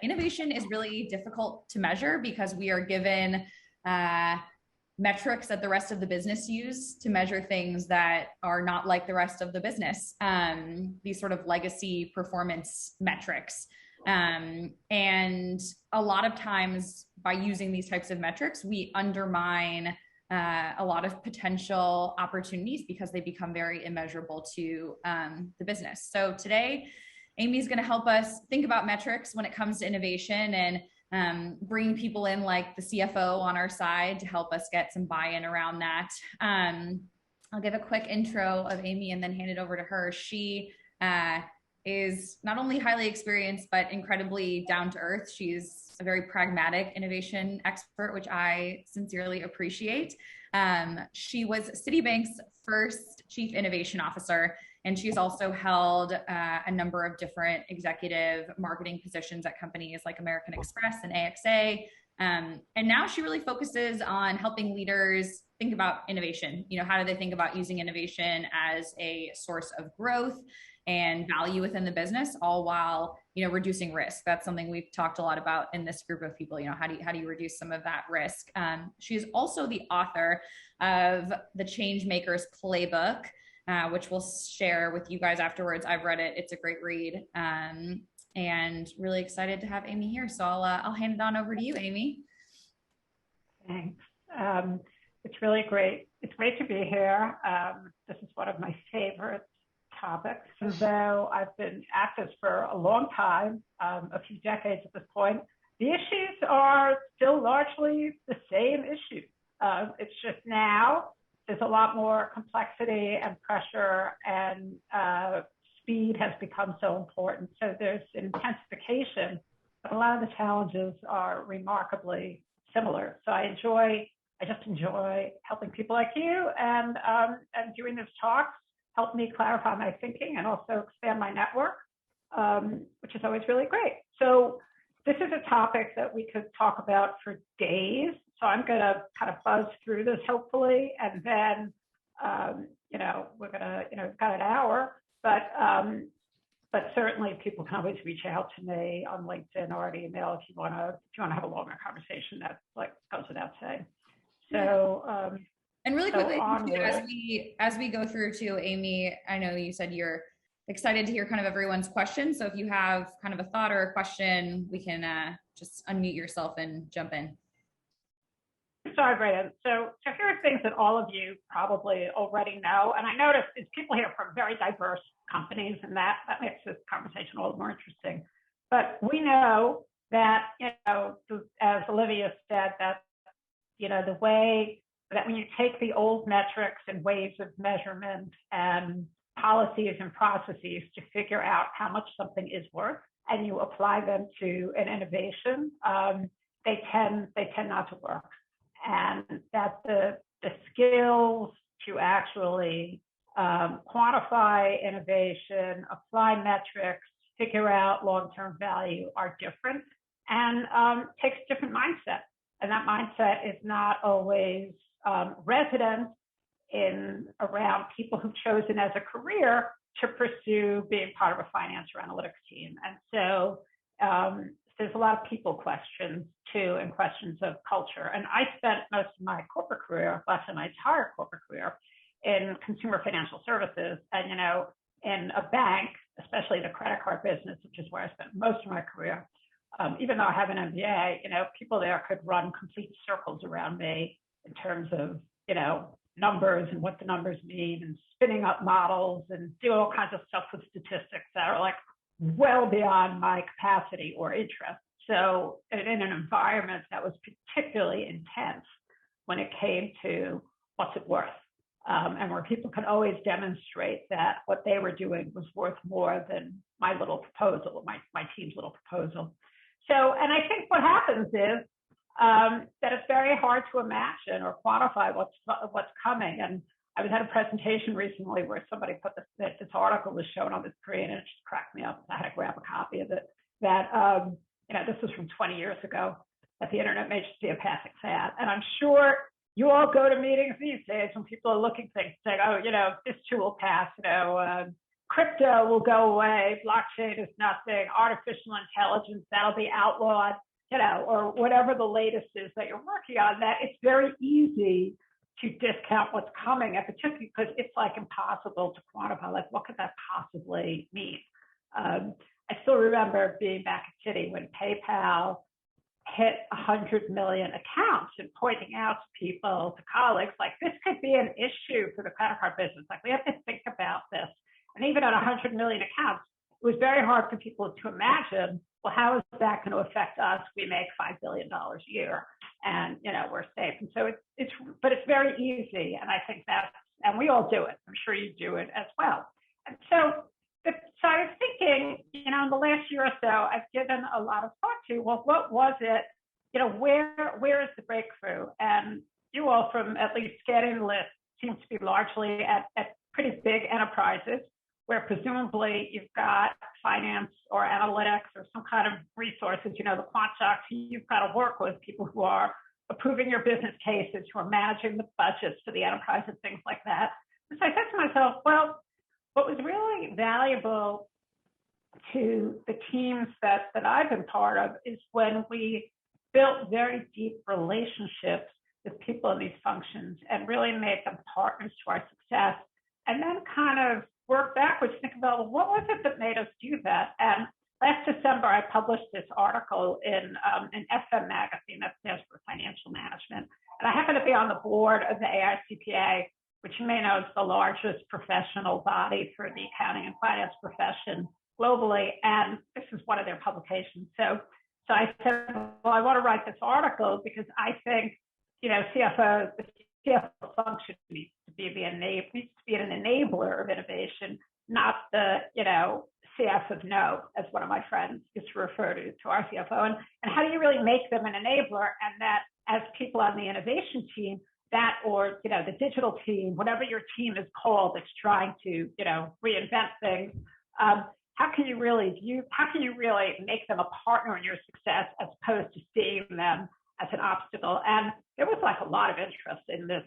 innovation is really difficult to measure because we are given metrics that the rest of the business use to measure things that are not like the rest of the business, these sort of legacy performance metrics. And a lot of times by using these types of metrics, we undermine a lot of potential opportunities because they become very immeasurable to the business. So today, Amy's going to help us think about metrics when it comes to innovation and bring people in like the CFO on our side to help us get some buy-in around that. I'll give a quick intro of Amy and then hand it over to her. She is not only highly experienced, but incredibly down to earth. She's a very pragmatic innovation expert, which I sincerely appreciate. She was Citibank's first chief innovation officer, and she's also held a number of different executive marketing positions at companies like American Express and AXA. And now she really focuses on helping leaders think about innovation. You know, how do they think about using innovation as a source of growth and value within the business, all while, you know, reducing risk. That's something we've talked a lot about in this group of people. You know, how do you reduce some of that risk? She is also the author of the Change Makers Playbook, which we'll share with you guys afterwards. I've read it; it's a great read, and really excited to have Amy here. So I'll hand it on over to you, Amy. Thanks. It's really great. It's great to be here. This is one of my favorite topics. Though I've been at this for a long time, a few decades at this point, the issues are still largely the same issues. It's just now there's a lot more complexity and pressure, and speed has become so important. So there's intensification, but a lot of the challenges are remarkably similar. So I just enjoy helping people like you, and doing this talks help me clarify my thinking and also expand my network, which is always really great. So this is a topic that we could talk about for days. So I'm going to kind of buzz through this hopefully, and then we're going to we've got an hour, but certainly people can always reach out to me on LinkedIn or an email if you want to have a longer conversation. That like goes without saying. So. And really quickly, as we go through to Amy, I know you said you're excited to hear kind of everyone's questions. So if you have kind of a thought or a question, we can just unmute yourself and jump in. Sorry, Brandon. So here are things that all of you probably already know. And I noticed it's people here from very diverse companies, and that makes this conversation a little more interesting. But we know that, as Olivia said, that, the way that when you take the old metrics and ways of measurement and policies and processes to figure out how much something is worth, and you apply them to an innovation, they tend not to work. And that the skills to actually quantify innovation, apply metrics, figure out long-term value are different, and takes a different mindset. And that mindset is not always resident around people who've chosen as a career to pursue being part of a finance or analytics team. And so there's a lot of people questions too, and questions of culture. And I spent most of my corporate career, less than my entire corporate career, in consumer financial services. And, in a bank, especially the credit card business, which is where I spent most of my career, even though I have an MBA, people there could run complete circles around me in terms of, numbers and what the numbers mean, and spinning up models and do all kinds of stuff with statistics that are like well beyond my capacity or interest. So in an environment that was particularly intense when it came to what's it worth, and where people could always demonstrate that what they were doing was worth more than my little proposal, my team's little proposal. So, and I think what happens is that it's very hard to imagine or quantify what's coming. And I was at a presentation recently where somebody put this article was shown on the screen, and it just cracked me up. I had to grab a copy of it. That this was from 20 years ago. That the internet may just be a passing fad. And I'm sure you all go to meetings these days when people are looking at things, saying, "Oh, this too will pass." crypto will go away, blockchain is nothing, artificial intelligence, that'll be outlawed, or whatever the latest is that you're working on, that it's very easy to discount what's coming, and particularly because it's like impossible to quantify, like what could that possibly mean? I still remember being back at Citi when PayPal hit 100 million accounts and pointing out to people, to colleagues, like this could be an issue for the credit card business. Like we have to think about this. And even at 100 million accounts, it was very hard for people to imagine, well, how is that going to affect us? We make $5 billion a year and, we're safe. And so but it's very easy. And I think and we all do it. I'm sure you do it as well. And so I was thinking, in the last year or so, I've given a lot of thought to, well, what was it? Where is the breakthrough? And you all, from at least scanning the list, seem to be largely at pretty big enterprises, where presumably you've got finance or analytics or some kind of resources, the quant shocks, you've got to work with people who are approving your business cases, who are managing the budgets for the enterprise and things like that. And so I said to myself, well, what was really valuable to the teams that I've been part of is when we built very deep relationships with people in these functions and really made them partners to our success, and then kind of work backwards, think about, well, what was it that made us do that? And last December, I published this article in an FM magazine that stands for Financial Management. And I happen to be on the board of the AICPA, which you may know is the largest professional body for the accounting and finance profession globally. And this is one of their publications. So I said, well, I want to write this article because I think, the CFO function needs to be an enabler of innovation, not the, CF of no, as one of my friends used to refer to our CFO. And how do you really make them an enabler? And that as people on the innovation team, or the digital team, whatever your team is called, that's trying to reinvent things. How can you really make them a partner in your success as opposed to seeing them as an obstacle? And there was like a lot of interest in this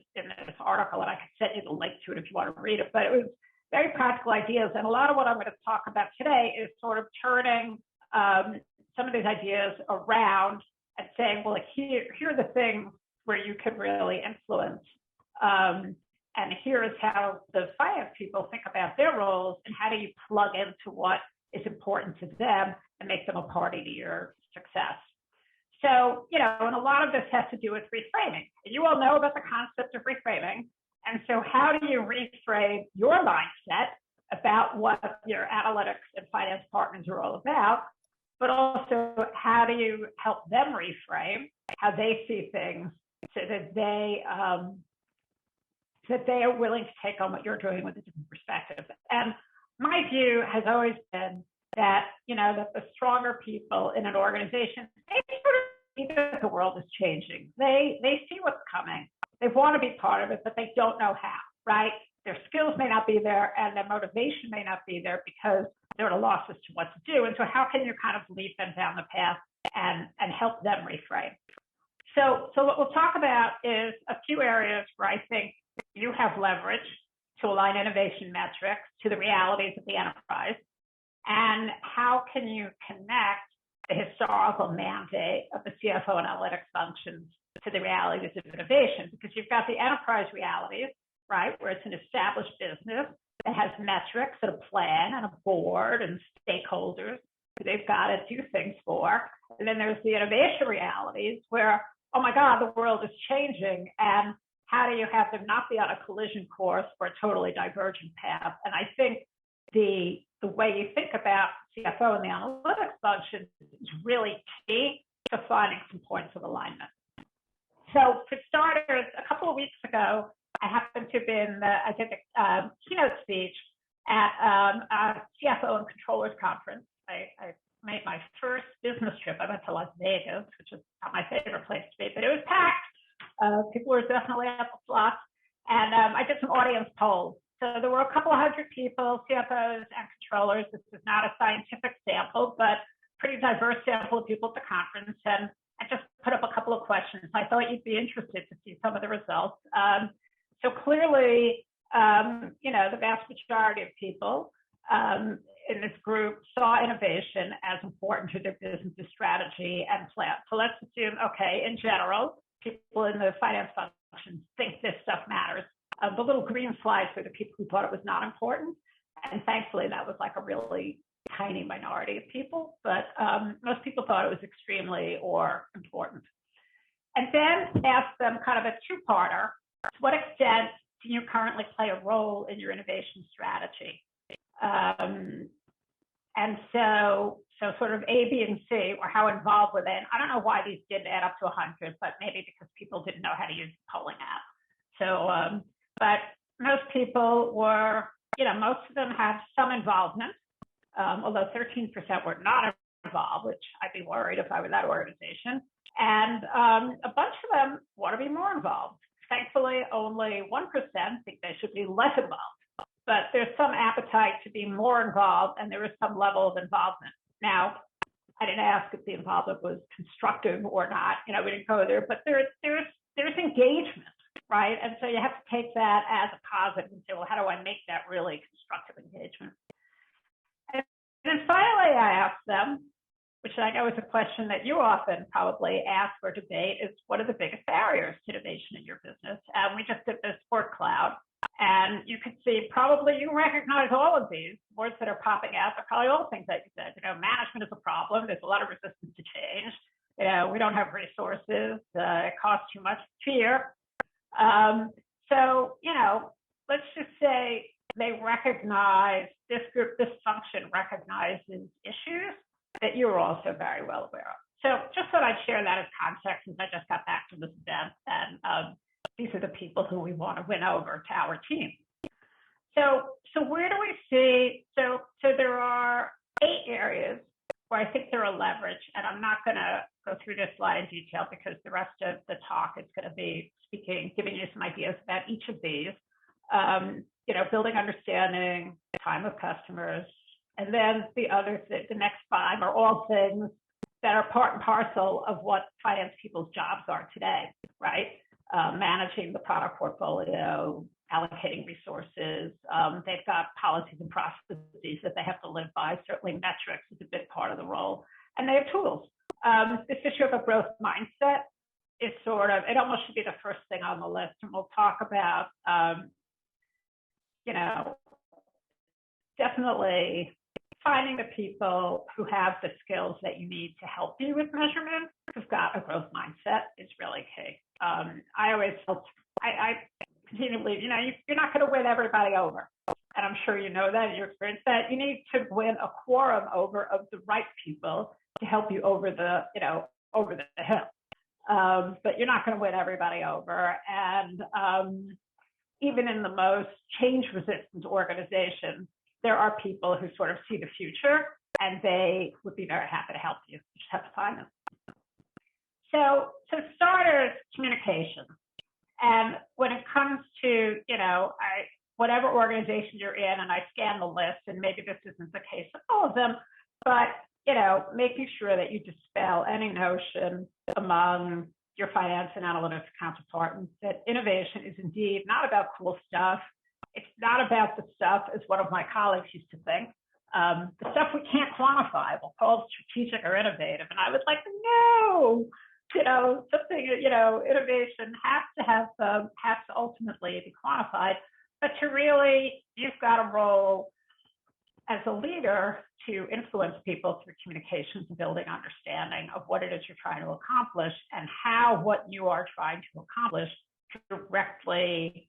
article, and I can send you the link to it if you want to read it. But it was very practical ideas, and a lot of what I'm going to talk about today is sort of turning some of these ideas around and saying, well, here are the things where you can really influence. And here is how the finance people think about their roles, and how do you plug into what is important to them and make them a party to your success. So, and a lot of this has to do with reframing. You all know about the concept of reframing. And so how do you reframe your mindset about what your analytics and finance partners are all about, but also how do you help them reframe how they see things so that they are willing to take on what you're doing with a different perspective. And my view has always been that, that the stronger people in an organization, they sort of see that the world is changing. They see what's coming. They want to be part of it, but they don't know how, right? Their skills may not be there, and their motivation may not be there because they're at a loss as to what to do. And so how can you kind of lead them down the path and help them reframe? So what we'll talk about is a few areas where I think you have leverage to align innovation metrics to the realities of the enterprise, and how can you connect the historical mandate of the CFO and analytics functions to the realities of innovation, because you've got the enterprise realities, right, where it's an established business that has metrics and a plan and a board and stakeholders who they've got to do things for. And then there's the innovation realities where, oh my God, the world is changing, and how do you have them not be on a collision course for a totally divergent path? And I think the way you think about CFO and the analytics function is really key to finding some points of alignment. So for starters, a couple of weeks ago, I happened to have been, I did a keynote speech at a CFO and controllers conference. I made my first business trip. I went to Las Vegas, which is not my favorite place to be, but it was packed. People were definitely at the slots. And I did some audience polls. So there were a couple of hundred people, CFOs and controllers. This is not a scientific sample, but pretty diverse sample of people at the conference. And I just put up a couple of questions. I thought you'd be interested to see some of the results. So clearly, the vast majority of people in this group saw innovation as important to their business strategy and plan. So let's assume, okay, in general, people in the finance functions think this stuff matters. The little green slides were the people who thought it was not important. And thankfully, that was like a really tiny minority of people, but most people thought it was extremely or important. And then ask them kind of a two-parter, to what extent do you currently play a role in your innovation strategy? And so sort of A, B, and C, or how involved were they? And I don't know why these didn't add up to 100, but maybe because people didn't know how to use the polling app. So, but most people were, most of them had some involvement, although 13% were not involved, which I'd be worried if I were that organization. And a bunch of them want to be more involved. Thankfully, only 1% think they should be less involved. But there's some appetite to be more involved, and there is some level of involvement. Now, I didn't ask if the involvement was constructive or not. We didn't go there, but there's engagement, right? And so you have to take that as a positive and say, well, how do I make that really constructive engagement? And then finally, I asked them, which I know is a question that you often probably ask or debate, is what are the biggest barriers to innovation in your business? And we just did this word cloud. And you could see probably you recognize all of these words that are popping out, but probably all things that you said. Management is a problem. There's a lot of resistance to change. We don't have resources. It costs too much. Fear. So, let's just say they recognize this group, this function recognizes issues that you're also very well aware of. So just thought I'd share that as context, since I just got back from this event, and these are the people who we want to win over to our team. So where do we see? So there are 8 areas where I think there are leverage, and I'm not going to go through this slide in detail because the rest of the talk is going to be giving you some ideas about each of these. Building understanding, time with customers, and then the next 5 are all things that are part and parcel of what finance people's jobs are today, right? Managing the product portfolio, allocating resources. They've got policies and processes that they have to live by. Certainly metrics is a big part of the role. And they have tools. This issue of a growth mindset is it almost should be the first thing on the list. And we'll talk about, definitely finding the people who have the skills that you need to help you with measurement, who've got a growth mindset, is really key. I always felt, I continue to believe, you're not going to win everybody over. And I'm sure you know that in your experience, that you need to win a quorum over of the right people to help you over the hill. But you're not going to win everybody over. And even in the most change-resistant organizations, there are people who sort of see the future, and they would be very happy to help you. You just have to find them. So starters, communication. And when it comes to, whatever organization you're in, and I scan the list, and maybe this isn't the case of all of them, but, making sure that you dispel any notion among your finance and analytics counterparts that innovation is indeed not about cool stuff. It's not about the stuff, as one of my colleagues used to think, the stuff we can't quantify. We'll call it strategic or innovative. And I was like, no, innovation has to ultimately be quantified. But you've got a role as a leader to influence people through communications and building understanding of what it is you're trying to accomplish and how what you are trying to accomplish directly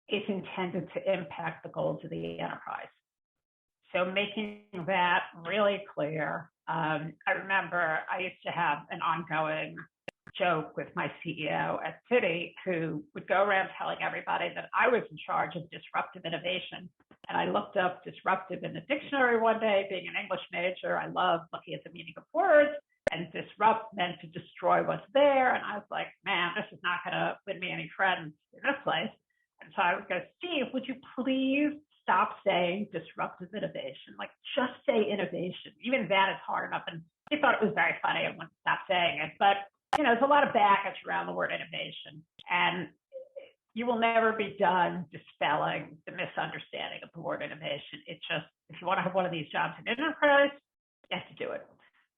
is intended to impact the goals of the enterprise. So making that really clear. I remember I used to have an ongoing joke with my CEO at Citi, who would go around telling everybody that I was in charge of disruptive innovation. And I looked up disruptive in the dictionary one day. Being an English major, I love looking at the meaning of words, and disrupt meant to destroy what's there. And I was like, man, this is not going to win me any friends in this place. And so I would go, Steve, would you please stop saying disruptive innovation? Like, just say innovation. Even that is hard enough. And he thought it was very funny and wouldn't stop saying it. But, there's a lot of baggage around the word innovation. And you will never be done dispelling the misunderstanding of the word innovation. It just, if you want to have one of these jobs in enterprise, you have to do it.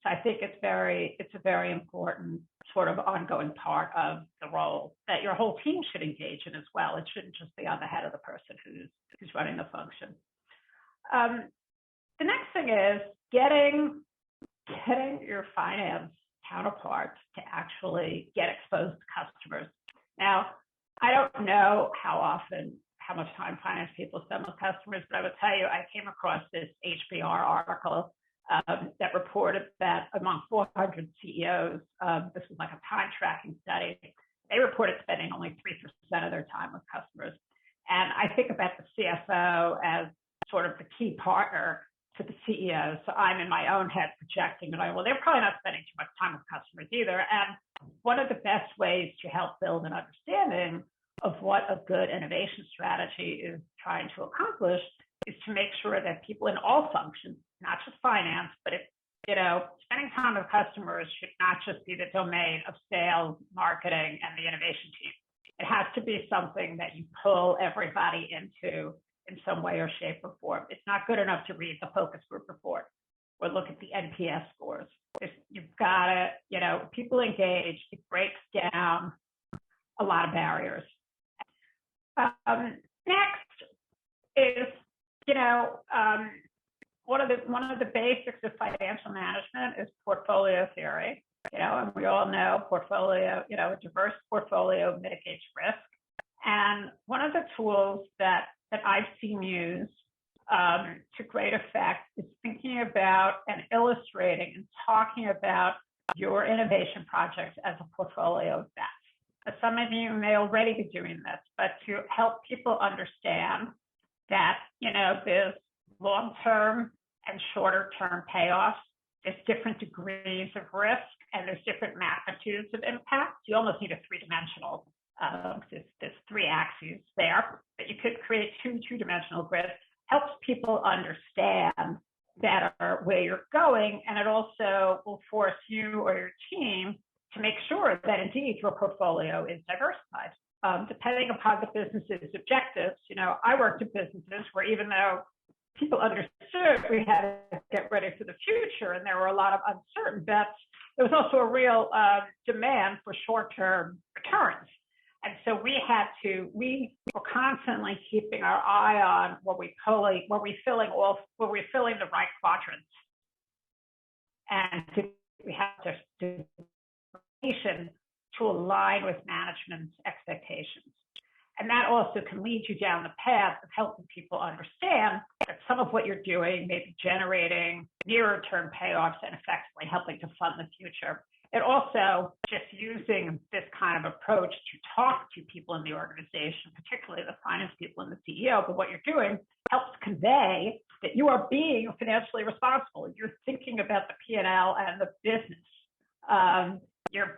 So I think it's a very important sort of ongoing part of the role that your whole team should engage in as well. It shouldn't just be on the head of the person who's running the function. The next thing is getting your finance counterparts to actually get exposed to customers. Now, I don't know how much time finance people spend with customers, but I would tell you, I came across this HBR article that reported that among 400 CEOs, this was like a time tracking study, they reported spending only 3% of their time with customers. And I think about the CFO as sort of the key partner to the CEO. So I'm in my own head projecting that well, they're probably not spending too much time with customers either. And one of the best ways to help build an understanding of what a good innovation strategy is trying to accomplish is to make sure that people in all functions, not just finance, but spending time with customers should not just be the domain of sales, marketing, and the innovation team. It has to be something that you pull everybody into in some way or shape or form. It's not good enough to read the focus group report or look at the NPS scores. You've got to, people engage, it breaks down a lot of barriers. Next is, one of the basics of financial management is portfolio theory. And we all know portfolio, a diverse portfolio mitigates risk. And one of the tools that I've seen used to great effect is thinking about and illustrating and talking about your innovation projects as a portfolio of bets. Some of you may already be doing this, but to help people understand that, there's long-term and shorter-term payoffs, there's different degrees of risk, and there's different magnitudes of impact. You almost need a three-dimensional, there's three axes there, but you could create two-dimensional grids. Helps people understand better where you're going, and it also will force you or your team to make sure that indeed your portfolio is diversified. Depending upon the business's objectives, I worked in businesses where even though people understood we had to get ready for the future and there were a lot of uncertain bets, there was also a real demand for short-term returns. And so we were constantly keeping our eye on were we filling the right quadrants, and we have to align with management's expectations. And that also can lead you down the path of helping people understand that some of what you're doing may be generating nearer term payoffs and effectively helping to fund the future. It also, just using this kind of approach to talk to people in the organization, particularly the finance people and the CEO, but what you're doing helps convey that you are being financially responsible. You're thinking about the P&L and the business. You're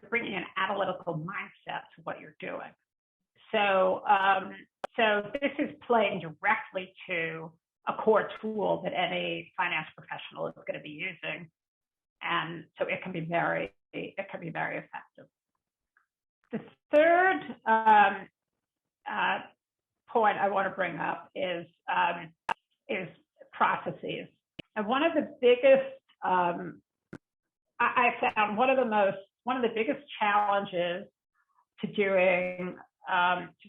bringing an analytical mindset to what you're doing. So this is playing directly to a core tool that any finance professional is going to be using, and so it can be very effective. The third point I want to bring up is processes. And one of the biggest I found one of the biggest challenges to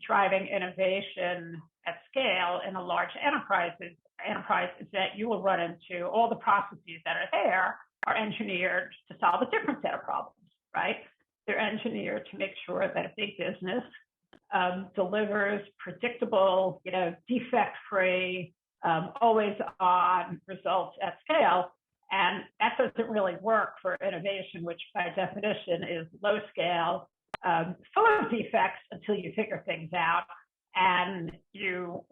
driving innovation at scale in a large enterprise is that you will run into all the processes that are there are engineered to solve a different set of problems, right? They're engineered to make sure that a big business delivers predictable, defect-free, always-on results at scale. And that doesn't really work for innovation, which by definition is low scale, full of defects until you figure things out. And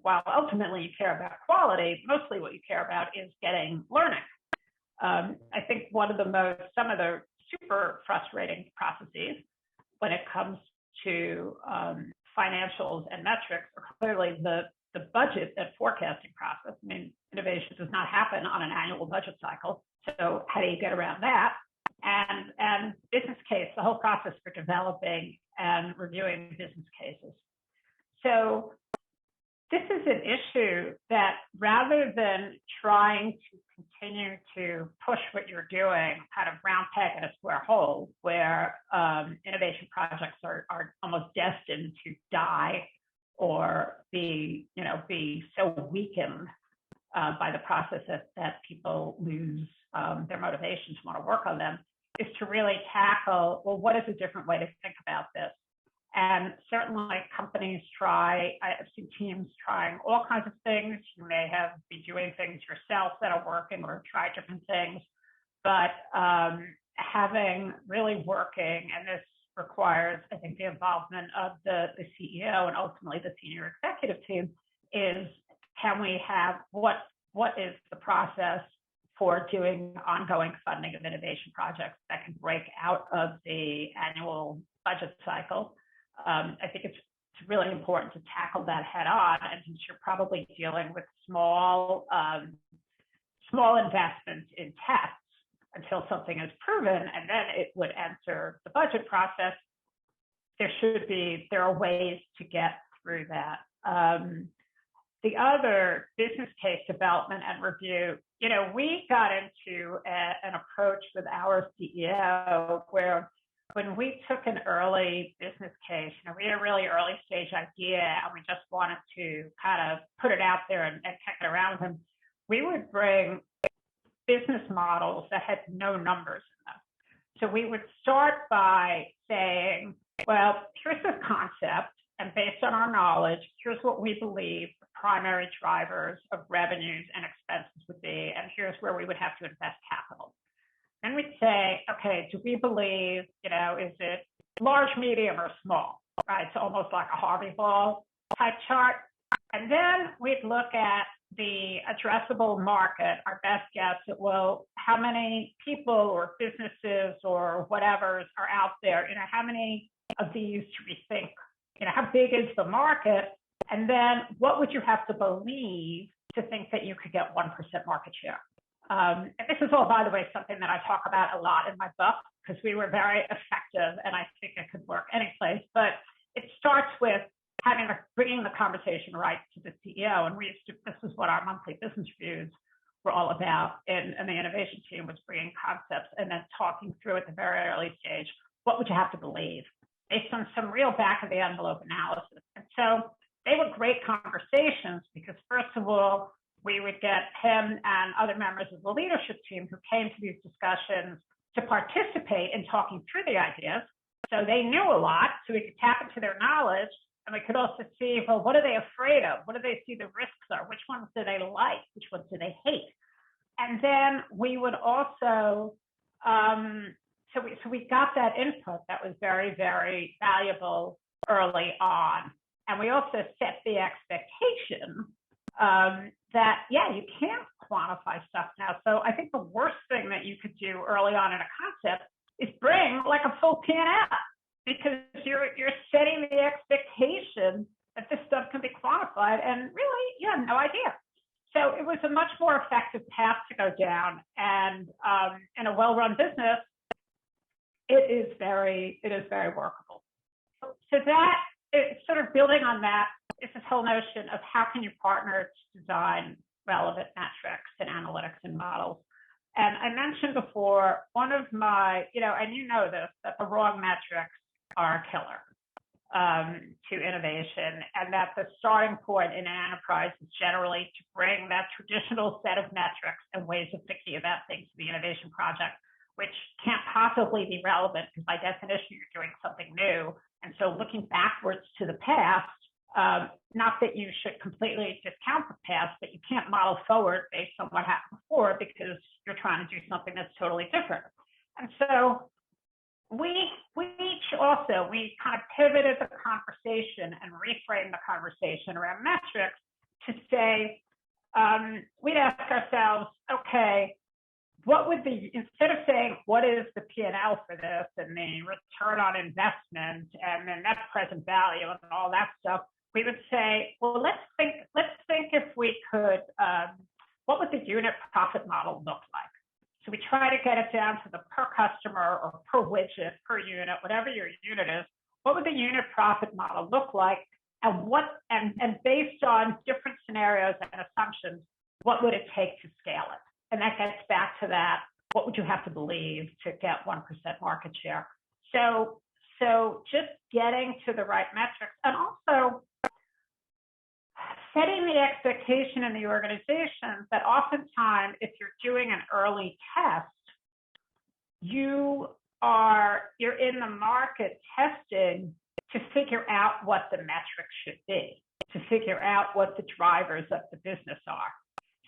while ultimately you care about quality, mostly what you care about is getting learning. I think some of the super frustrating processes when it comes to financials and metrics are clearly the budget and forecasting process. I mean, innovation does not happen on an annual budget cycle. So how do you get around that? And business case, the whole process for developing and reviewing business cases. So this is an issue that rather than trying to continue to push what you're doing, kind of round peg in a square hole, where innovation projects are almost destined to die or be so weakened by the process that people lose their motivation to want to work on them, is to really tackle, well, what is a different way to think about this? And certainly companies I've seen teams trying all kinds of things. You may have been doing things yourself that are working or try different things, but having really working, and this requires, I think, the involvement of the CEO and ultimately the senior executive team, is can we have, what is the process for doing ongoing funding of innovation projects that can break out of the annual budget cycle? I think it's really important to tackle that head on, and since you're probably dealing with small investments in tests until something is proven, and then it would enter the budget process, there are ways to get through that. The other business case development and review, we got into an approach with our CEO where when we took an early business case, we had a really early stage idea and we just wanted to kind of put it out there and kick it around with him, we would bring business models that had no numbers in them. So we would start by saying, well, here's this concept, and based on our knowledge, here's what we believe the primary drivers of revenues and expenses would be, and here's where we would have to invest capital. Then we'd say, okay, do we believe, is it large, medium, or small, right? It's almost like a Harvey Ball type chart. And then we'd look at the addressable market, our best guess at, well, how many people or businesses or whatever are out there, how many of these do we think, how big is the market? And then what would you have to believe to think that you could get 1% market share? And this is all, by the way, something that I talk about a lot in my book, because we were very effective and I think it could work any place. But it starts with bringing the conversation right to the CEO. And this is what our monthly business reviews were all about. And the innovation team was bringing concepts and then talking through at the very early stage, what would you have to believe based on some real back of the envelope analysis. And so they were great conversations because, first of all, we would get him and other members of the leadership team who came to these discussions to participate in talking through the ideas. So they knew a lot, so we could tap into their knowledge. And we could also see, well, what are they afraid of? What do they see the risks are? Which ones do they like? Which ones do they hate? And then we would also, so we got that input that was very, very valuable early on. And we also set the expectation that, you can't quantify stuff now. So I think the worst thing that you could do early on in a concept is bring like a full P&L, because you're setting the expectation that this stuff can be quantified, and really you have no idea. So it was a much more effective path to go down, and in a well-run business, it is very workable. So that is sort of building on that is this whole notion of how can you partner to design relevant metrics and analytics and models. And I mentioned before, one of my, and you know this, that the wrong metrics are a killer to innovation, and that the starting point in an enterprise is generally to bring that traditional set of metrics and ways of thinking about things to the innovation project, which can't possibly be relevant because by definition you're doing something new. And so looking backwards to the past, not that you should completely discount the past, but you can't model forward based on what happened before because you're trying to do something that's totally different. And so we kind of pivoted the conversation and reframed the conversation around metrics to say, we'd ask ourselves, okay, instead of saying, what is the P&L for this and the return on investment and the net present value and all that stuff, we would say, well, let's think if we could, what would the unit profit model look like? So we try to get it down to the per customer or per widget, per unit, whatever your unit is. What would the unit profit model look like? and based on different scenarios and assumptions, what would it take to scale it? And that gets back to that, what would you have to believe to get 1% market share? So just getting to the right metrics, and also setting the expectation in the organization that oftentimes if you're doing an early test, you're in the market testing to figure out what the metrics should be, to figure out what the drivers of the business are.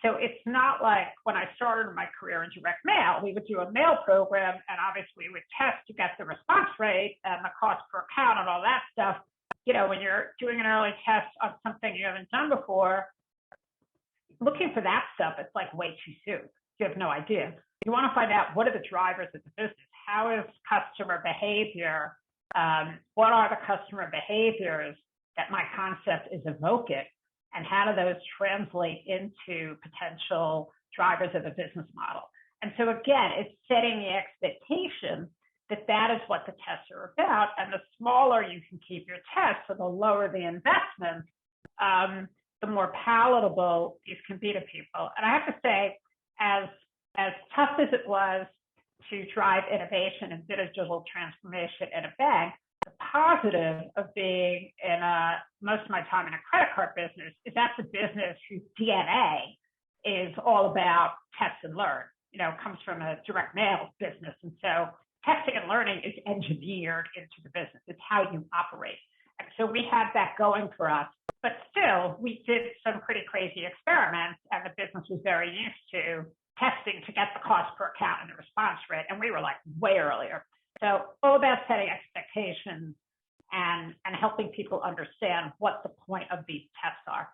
So it's not like when I started my career in direct mail, we would do a mail program and obviously we would test to get the response rate and the cost per account and all that stuff. You know, when you're doing an early test on something you haven't done before, looking for that stuff, it's like way too soon. You have no idea. You want to find out what are the drivers of the business? How is customer behavior? What are the customer behaviors that my concept is evoking? And how do those translate into potential drivers of the business model? And so again, it's setting the expectation that that is what the tests are about. And the smaller you can keep your tests, so the lower the investment, the more palatable these can be to people. And I have to say, as tough as it was to drive innovation and digital transformation in a bank, the positive of being in most of my time in a credit card business is that's a business whose DNA is all about test and learn. You know, it comes from a direct mail business. And so testing and learning is engineered into the business. It's how you operate. And so we had that going for us. But still, we did some pretty crazy experiments, and the business was very used to testing to get the cost per account and the response rate. And we were like way earlier. So all about setting expectations and helping people understand what the point of these tests are.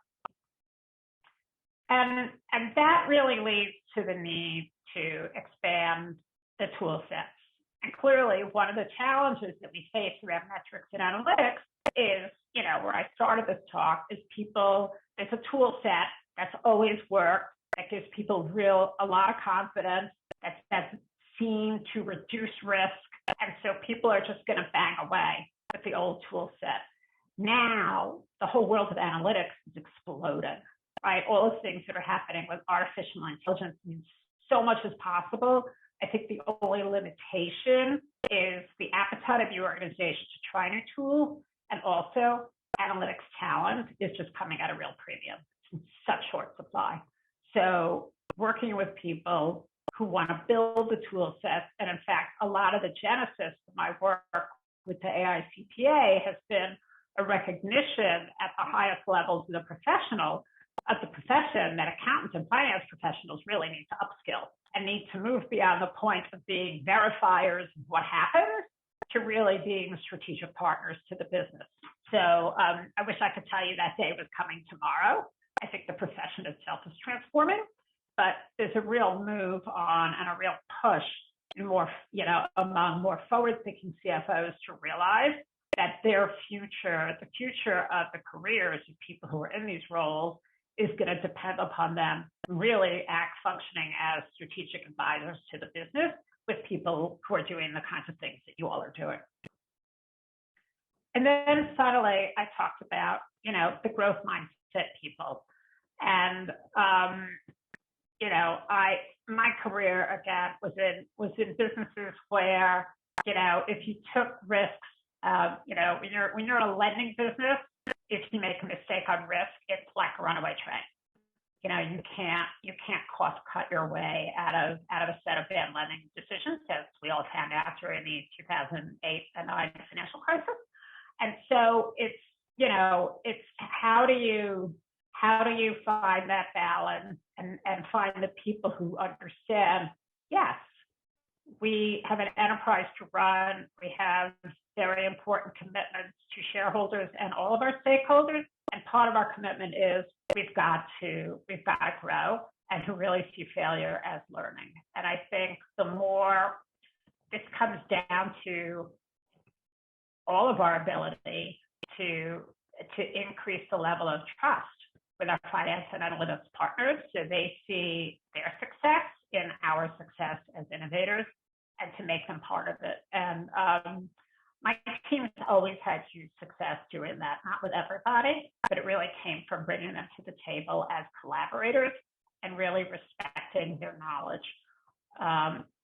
And that really leads to the need to expand the tool sets. And clearly, one of the challenges that we face around metrics and analytics is, you know, where I started this talk, is there's a tool set that's always worked, that gives people a lot of confidence, that's seen to reduce risk. And so people are just going to bang away with the old tool set. Now, the whole world of analytics is exploding, right? All the things that are happening with artificial intelligence means so much is possible. I think the only limitation is the appetite of your organization to try new tools, and also analytics talent is just coming at a real premium. It's in such short supply. So working with people who want to build the tool sets, and in fact, a lot of the genesis of my work with the AI CPA has been a recognition at the highest levels of the profession that accountants and finance professionals really need to upskill and need to move beyond the point of being verifiers of what happens to really being strategic partners to the business. So I wish I could tell you that day was coming tomorrow. I think the profession itself is transforming, but there's a real move on and a real push in more, you know, among more forward-thinking CFOs to realize that their future, the future of the careers of people who are in these roles, is going to depend upon them really functioning as strategic advisors to the business with people who are doing the kinds of things that you all are doing. And then finally, I talked about, you know, the growth mindset people. And, you know, my career, again, was in businesses where, you know, if you took risks, you know, when you're in a lending business, if you make a mistake on risk, it's like a runaway train. You know, you can't cost cut your way out of a set of bad lending decisions, as we all found out during the 2008 and 9 financial crisis. And so it's, you know, it's how do you find that balance and find the people who understand, yes, we have an enterprise to run, we have very important commitments to shareholders and all of our stakeholders. And part of our commitment is we've got to grow and to really see failure as learning. And I think the more this comes down to all of our ability to increase the level of trust with our finance and analytics partners, so they see their success in our success as innovators, and to make them part of it. And my team's always had huge success doing that, not with everybody, but it really came from bringing them to the table as collaborators and really respecting their knowledge,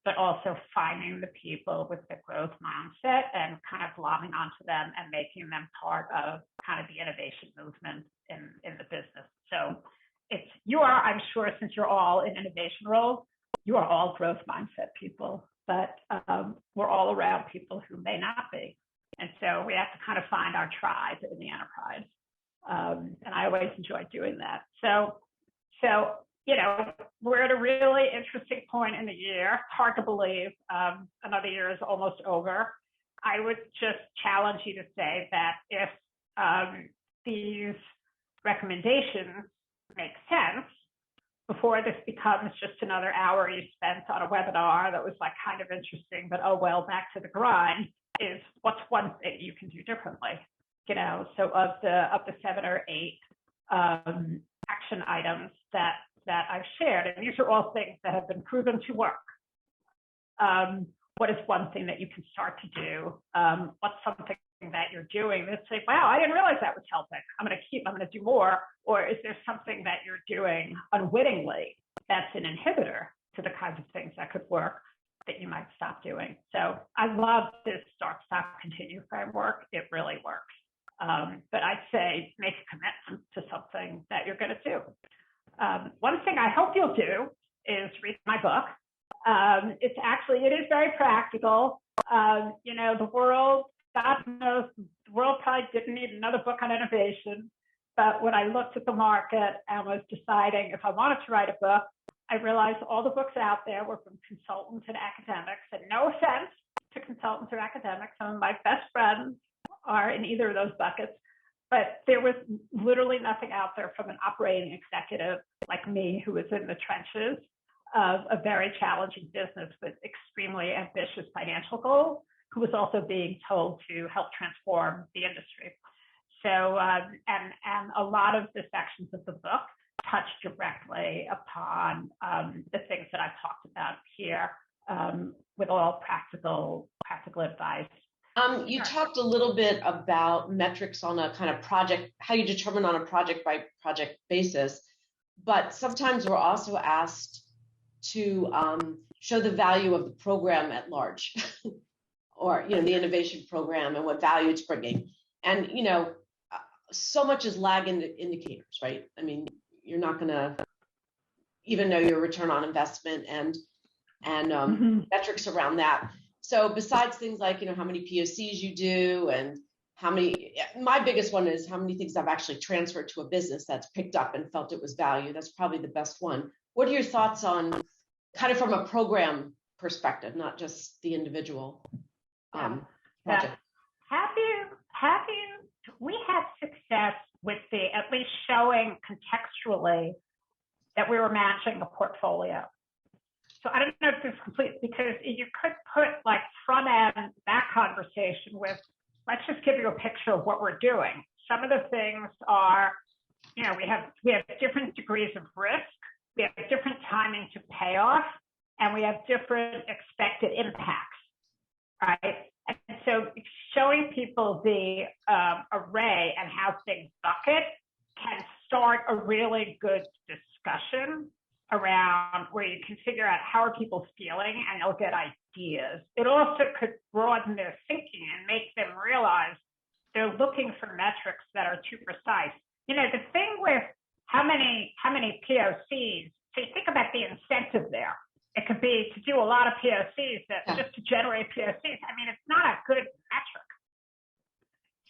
but also finding the people with the growth mindset and kind of glomming onto them and making them part of kind of the innovation movement in the business. So you are, I'm sure, since you're all in innovation roles, you are all growth mindset people, but we're all around people who may not be. And so we have to kind of find our tribe in the enterprise. And I always enjoy doing that. So, we're at a really interesting point in the year. Hard to believe another year is almost over. I would just challenge you to say that if these recommendations make sense, before this becomes just another hour you spent on a webinar that was like kind of interesting, but oh well, back to the grind, is what's one thing you can do differently? So of the 7 or 8 action items that I've shared, and these are all things that have been proven to work. What is one thing that you can start to do? What's something that you're doing that's like, wow, I didn't realize that was helping. I'm going to do more. Or is there something that you're doing unwittingly that's an inhibitor to the kinds of things that could work that you might stop doing? So I love this start, stop, continue framework. It really works. But I'd say make a commitment to something that you're going to do. One thing I hope you'll do is read my book. It is very practical. The world, God knows, the world probably didn't need another book on innovation. But when I looked at the market and was deciding if I wanted to write a book, I realized all the books out there were from consultants and academics. And no offense to consultants or academics, some of my best friends are in either of those buckets. But there was literally nothing out there from an operating executive like me, who was in the trenches of a very challenging business with extremely ambitious financial goals, who was also being told to help transform the industry. So, and a lot of the sections of the book touch directly upon the things that I've talked about here, with all practical advice. You talked a little bit about metrics on a kind of project, how you determine on a project by project basis, but sometimes we're also asked to show the value of the program at large, or the innovation program and what value it's bringing. And so much is lag indicators, right? I mean, you're not going to even know your return on investment and metrics around that. So besides things like, how many POCs you do and my biggest one is how many things I've actually transferred to a business that's picked up and felt it was value. That's probably the best one. What are your thoughts on kind of from a program perspective, not just the individual project? We had success with at least showing contextually that we were managing a portfolio. So I don't know if this is complete, because you could put like front end that conversation with, let's just give you a picture of what we're doing. Some of the things are, we have different degrees of risk, we have different timing to payoff, and we have different expected impacts, right? And so showing people the array and how things bucket can start a really good discussion around where you can figure out how are people feeling, and you'll get ideas. It also could broaden their thinking and make them realize they're looking for metrics that are too precise. The thing with how many POCs, so you think about the incentive there. It could be to do a lot of POCs just to generate POCs. I mean, it's not a good metric.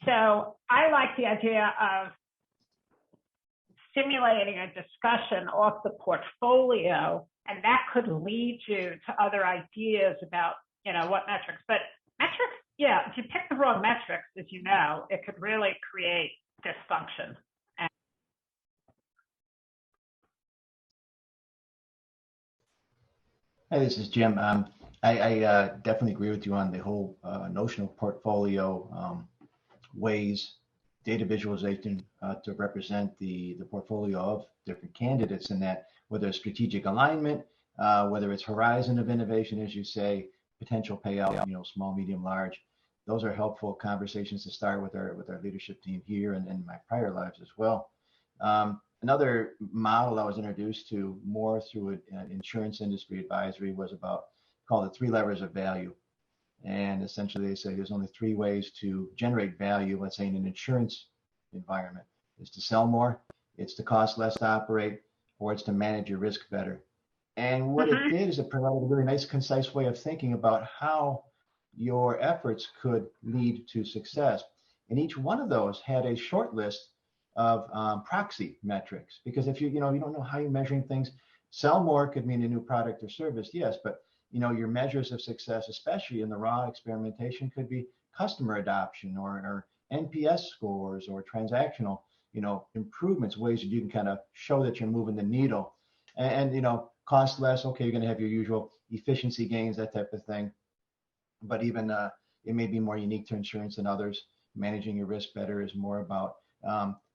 So I like the idea of stimulating a discussion off the portfolio, and that could lead you to other ideas about, what metrics. But metrics, if you pick the wrong metrics, as you know, it could really create dysfunction. Hi, this is Jim. I definitely agree with you on the whole notion of portfolio ways, data visualization to represent the portfolio of different candidates, and that whether it's strategic alignment, whether it's horizon of innovation, as you say, potential payout, small, medium, large, those are helpful conversations to start with our leadership team here and in my prior lives as well. Another model I was introduced to more through an insurance industry advisory was about called the 3 levers of value. And essentially they say there's only 3 ways to generate value, let's say in an insurance environment. It's to sell more, it's to cost less to operate, or it's to manage your risk better. And what it did is it provided a really nice, concise way of thinking about how your efforts could lead to success. And each one of those had a short list of proxy metrics, because if you don't know how you're measuring things, sell more could mean a new product or service, yes, but your measures of success, especially in the raw experimentation, could be customer adoption or NPS scores or transactional improvements, ways that you can kind of show that you're moving the needle. And cost less, okay, you're going to have your usual efficiency gains, that type of thing, but even it may be more unique to insurance than others. Managing your risk better is more about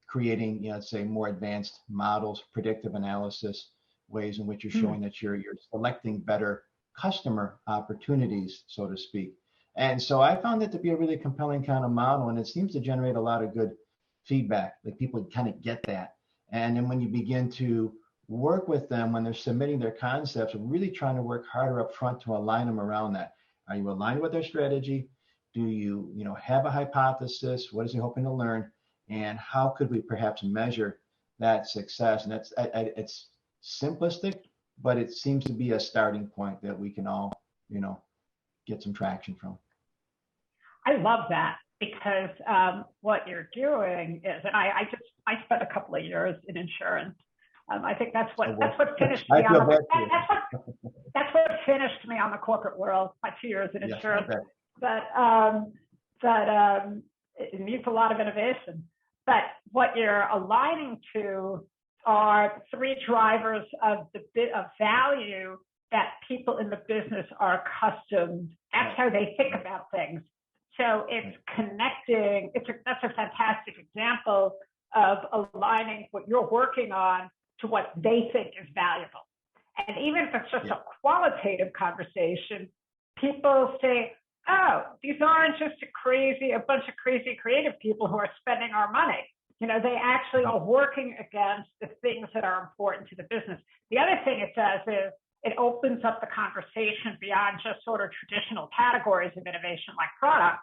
creating, let's say, more advanced models, predictive analysis, ways in which you're showing that you're selecting better customer opportunities, so to speak. And so I found it to be a really compelling kind of model, and it seems to generate a lot of good feedback. Like people kind of get that. And then when you begin to work with them when they're submitting their concepts, really trying to work harder up front to align them around that. Are you aligned with their strategy? Do you, have a hypothesis? What is he hoping to learn? And how could we perhaps measure that success? And it's simplistic, but it seems to be a starting point that we can all, get some traction from. I love that, because what you're doing is, and I spent a couple of years in insurance. I think that's what finished me on that's what finished me on the corporate world. My 2 years in insurance, but it needs a lot of innovation. But what you're aligning to are 3 drivers of value that people in the business are accustomed. That's how they think about things. So it's connecting. That's a fantastic example of aligning what you're working on to what they think is valuable. And even if it's just a qualitative conversation, people say, oh, these aren't just a bunch of crazy creative people who are spending our money. They actually are working against the things that are important to the business. The other thing it does is it opens up the conversation beyond just sort of traditional categories of innovation like product,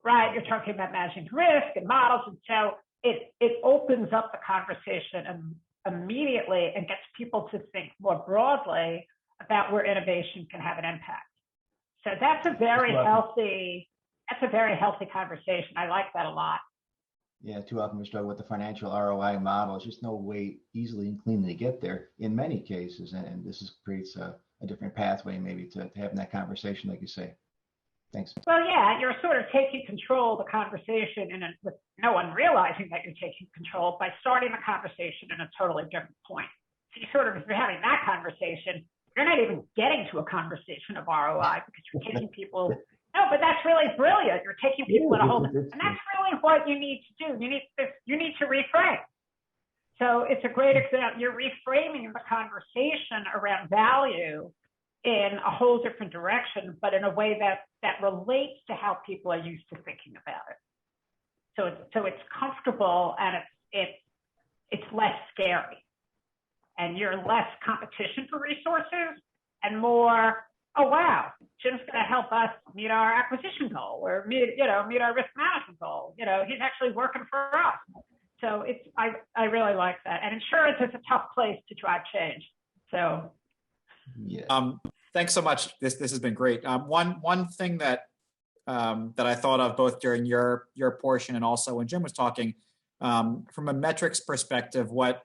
right? You're talking about managing risk and models. And so it opens up the conversation immediately and gets people to think more broadly about where innovation can have an impact. So that's a very healthy conversation. I like that a lot. Yeah, too often we struggle with the financial ROI model. There's just no way easily and cleanly to get there in many cases. And this creates a different pathway maybe to having that conversation, like you say. Thanks. Well, yeah, you're sort of taking control of the conversation with no one realizing that you're taking control by starting the conversation in a totally different point. So if you're having that conversation, you're not even getting to a conversation of ROI because you're taking people. No, but that's really brilliant. You're taking people in a whole, and that's really what you need to do. You need to reframe. So it's a great example. You're reframing the conversation around value in a whole different direction, but in a way that relates to how people are used to thinking about it. So it's comfortable and it's less scary, and you're less competition for resources and more, oh wow, Jim's going to help us meet our acquisition goal or meet our risk management goal. He's actually working for us. So I really like that. And insurance is a tough place to drive change. So. Yeah. Thanks so much. This has been great. One thing that I thought of both during your portion and also when Jim was talking, from a metrics perspective, what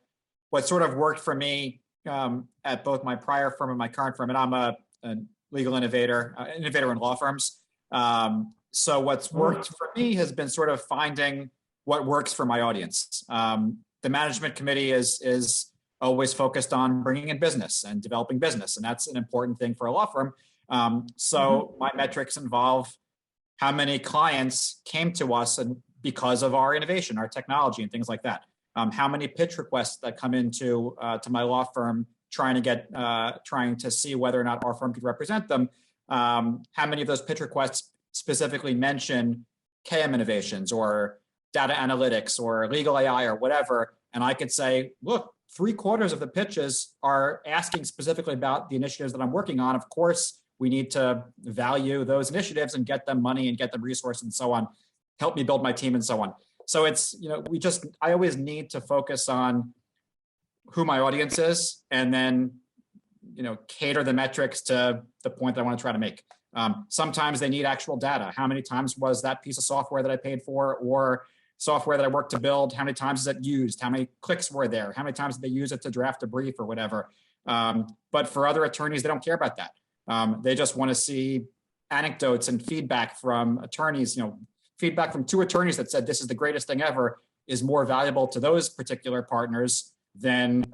sort of worked for me at both my prior firm and my current firm, and I'm a legal innovator in law firms. So what's worked for me has been sort of finding what works for my audience. The management committee is always focused on bringing in business and developing business, and that's an important thing for a law firm. So my metrics involve how many clients came to us and because of our innovation, our technology, and things like that. How many pitch requests that come into to my law firm trying to see whether or not our firm could represent them. How many of those pitch requests specifically mention KM innovations or data analytics or legal AI or whatever, and I could say, look, 3/4 of the pitches are asking specifically about the initiatives that I'm working on. Of course, we need to value those initiatives and get them money and get them resources and so on, help me build my team and so on. So it's, I always need to focus on who my audience is and then, cater the metrics to the point that I want to try to make. Sometimes they need actual data. How many times was that piece of software that I paid for or software that I worked to build, how many times is it used? How many clicks were there? How many times did they use it to draft a brief or whatever? But for other attorneys, they don't care about that. They just want to see anecdotes and feedback from attorneys. Feedback from 2 attorneys that said this is the greatest thing ever is more valuable to those particular partners than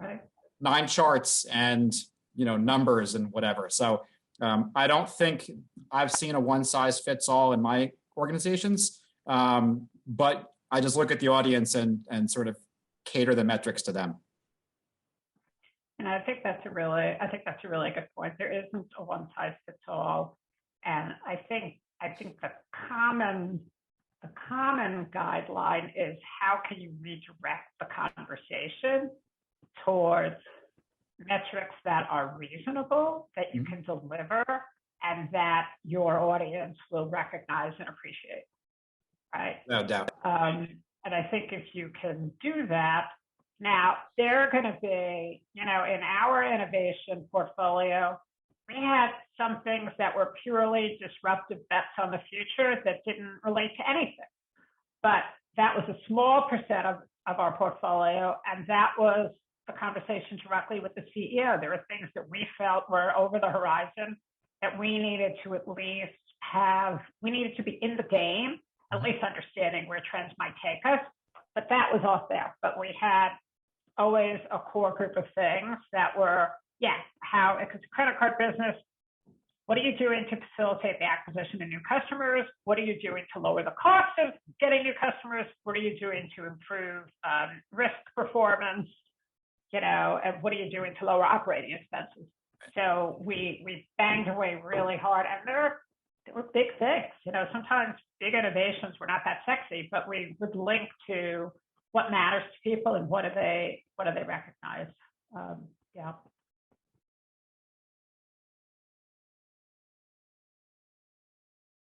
9 charts and numbers and whatever. So I don't think I've seen a one size fits all in my organizations, but I just look at the audience and sort of cater the metrics to them. And I think that's a really good point. There isn't a one size fits all, and I think the common guideline is how can you redirect the conversation towards metrics that are reasonable, that you can deliver, and that your audience will recognize and appreciate. Right? No doubt. And I think if you can do that, now there are going to be, in our innovation portfolio, we had some things that were purely disruptive bets on the future that didn't relate to anything. But that was a small percent of our portfolio, and that was the conversation directly with the CEO. There were things that we felt were over the horizon that we needed to at least we needed to be in the game, at least understanding where trends might take us. But that was off there. But we had always a core group of things that were, if it's a credit card business, what are you doing to facilitate the acquisition of new customers? What are you doing to lower the cost of getting new customers? What are you doing to improve risk performance? And what are you doing to lower operating expenses? So we banged away really hard, and there were big things. Sometimes big innovations were not that sexy, but we would link to what matters to people and what do they recognize.